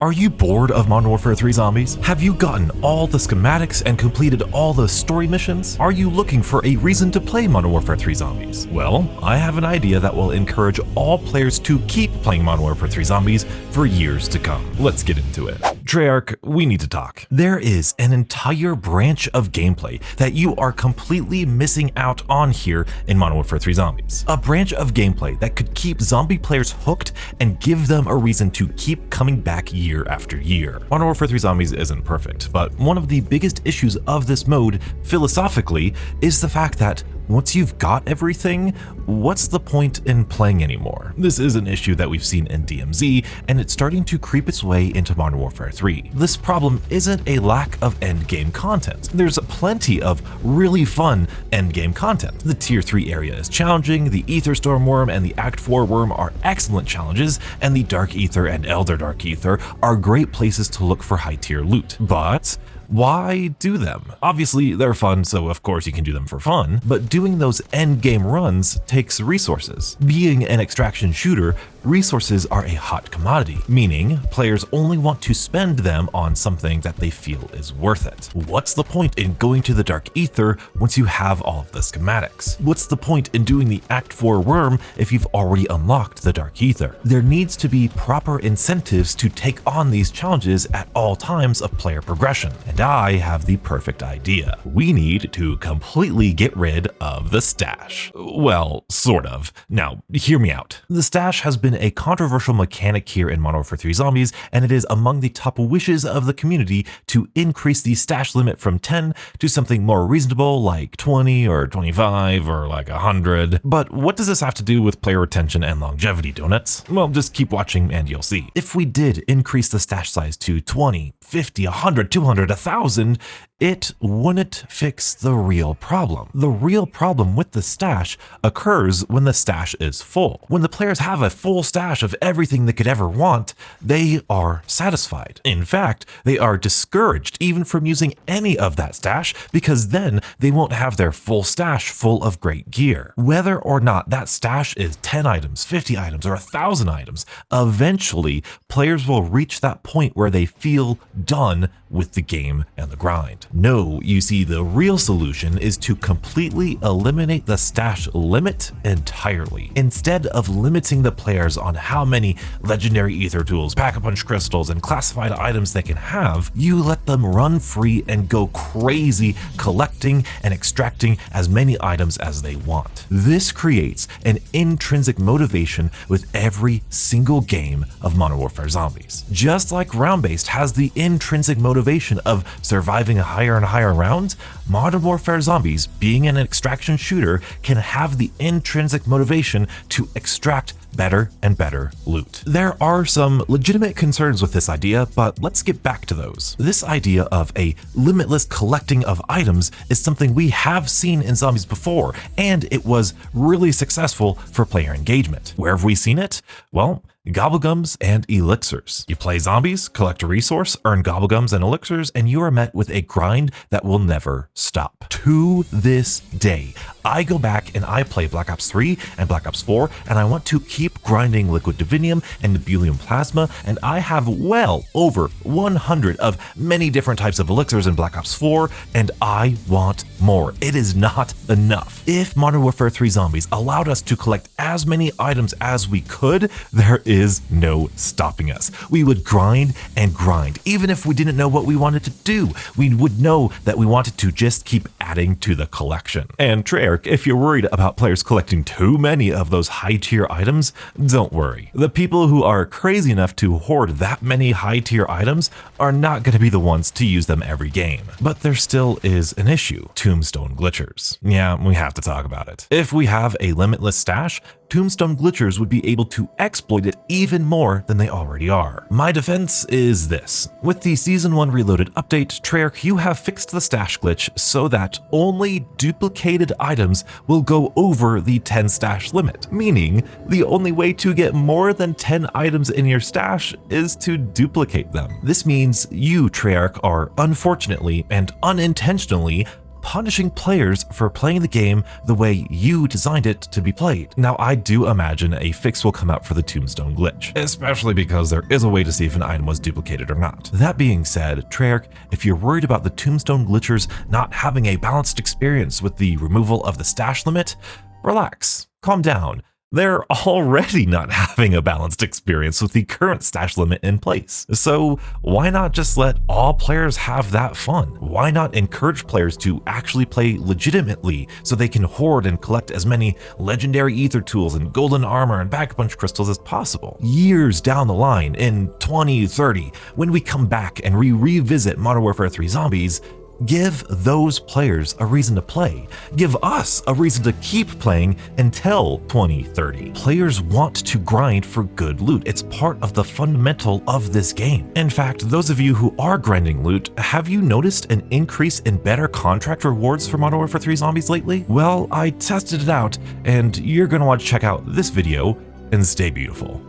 Are you bored of Modern Warfare 3 Zombies? Have you gotten all the schematics and completed all the story missions? Are you looking for a reason to play Modern Warfare 3 Zombies? Well, I have an idea that will encourage all players to keep playing Modern Warfare 3 Zombies for years to come. Let's get into it. Treyarch, we need to talk. There is an entire branch of gameplay that you are completely missing out on here in Modern Warfare 3 Zombies. A branch of gameplay that could keep zombie players hooked and give them a reason to keep coming back year after year. Modern Warfare 3 Zombies isn't perfect, but one of the biggest issues of this mode, philosophically, is the fact that once you've got everything, what's the point in playing anymore? This is an issue that we've seen in DMZ, and it's starting to creep its way into Modern Warfare 3. This problem isn't a lack of endgame content. There's plenty of really fun endgame content. The Tier 3 area is challenging, the Ether Storm Worm and the Act 4 Worm are excellent challenges, and the Dark Ether and Elder Dark Ether are great places to look for high-tier loot. But why do them? Obviously, they're fun, so of course you can do them for fun, but doing those endgame runs takes resources. Being an extraction shooter, resources are a hot commodity, meaning players only want to spend them on something that they feel is worth it. What's the point in going to the Dark Ether once you have all of the schematics? What's the point in doing the Act 4 Worm if you've already unlocked the Dark Ether? There needs to be proper incentives to take on these challenges at all times of player progression, and I have the perfect idea. We need to completely get rid of the stash. Well, sort of. Now, hear me out. The stash has been a controversial mechanic here in Modern Warfare 3 Zombies, and it is among the top wishes of the community to increase the stash limit from 10 to something more reasonable like 20 or 25 or like 100. But what does this have to do with player retention and longevity, donuts? Well, just keep watching and you'll see. If we did increase the stash size to 20, 50, 100, 200, 1,000, it wouldn't fix the real problem. The real problem with the stash occurs when the stash is full. When the players have a full stash of everything they could ever want, they are satisfied. In fact, they are discouraged even from using any of that stash because then they won't have their full stash full of great gear. Whether or not that stash is 10 items, 50 items, or 1,000 items, eventually players will reach that point where they feel done with the game and the grind. No, you see, the real solution is to completely eliminate the stash limit entirely. Instead of limiting the players on how many legendary ether tools, pack-a-punch crystals, and classified items they can have, you let them run free and go crazy collecting and extracting as many items as they want. This creates an intrinsic motivation with every single game of Modern Warfare Zombies. Just like round-based has the intrinsic motivation of surviving a higher and higher rounds, Modern Warfare Zombies, being an extraction shooter, can have the intrinsic motivation to extract better and better loot. There are some legitimate concerns with this idea, but let's get back to those. This idea of a limitless collecting of items is something we have seen in Zombies before, and it was really successful for player engagement. Where have we seen it? Well, Gobblegums and elixirs. You play Zombies, collect a resource, earn Gobblegums and elixirs, and you are met with a grind that will never stop. To this day, I go back and I play Black Ops 3 and Black Ops 4, and I want to keep grinding Liquid Divinium and Nebulium Plasma, and I have well over 100 of many different types of elixirs in Black Ops 4, and I want more. It is not enough. If Modern Warfare 3 Zombies allowed us to collect as many items as we could, there is no stopping us. We would grind and grind. Even if we didn't know what we wanted to do, we would know that we wanted to just keep adding to the collection. And Treyarch, if you're worried about players collecting too many of those high tier items, don't worry. The people who are crazy enough to hoard that many high tier items are not going to be the ones to use them every game. But there still is an issue: Tombstone glitchers. Yeah, we have to talk about it. If we have a limitless stash, Tombstone glitchers would be able to exploit it even more than they already are. My defense is this: with the Season 1 Reloaded update, Treyarch, you have fixed the stash glitch so that only duplicated items will go over the 10 stash limit, meaning the only way to get more than 10 items in your stash is to duplicate them. This means you, Treyarch, are unfortunately and unintentionally punishing players for playing the game the way you designed it to be played. Now, I do imagine a fix will come out for the tombstone glitch, especially because there is a way to see if an item was duplicated or not. That being said, Treyarch, if you're worried about the tombstone glitchers not having a balanced experience with the removal of the stash limit, relax, calm down. They're already not having a balanced experience with the current stash limit in place. So why not just let all players have that fun? Why not encourage players to actually play legitimately so they can hoard and collect as many legendary ether tools and golden armor and back punch crystals as possible? Years down the line, in 2030, when we come back and revisit Modern Warfare 3 Zombies, give those players a reason to play. Give us a reason to keep playing until 2030. Players want to grind for good loot. It's part of the fundamental of this game. In fact, those of you who are grinding loot, have you noticed an increase in better contract rewards for Modern Warfare 3 Zombies lately? Well, I tested it out, and you're gonna want to check out this video and stay beautiful.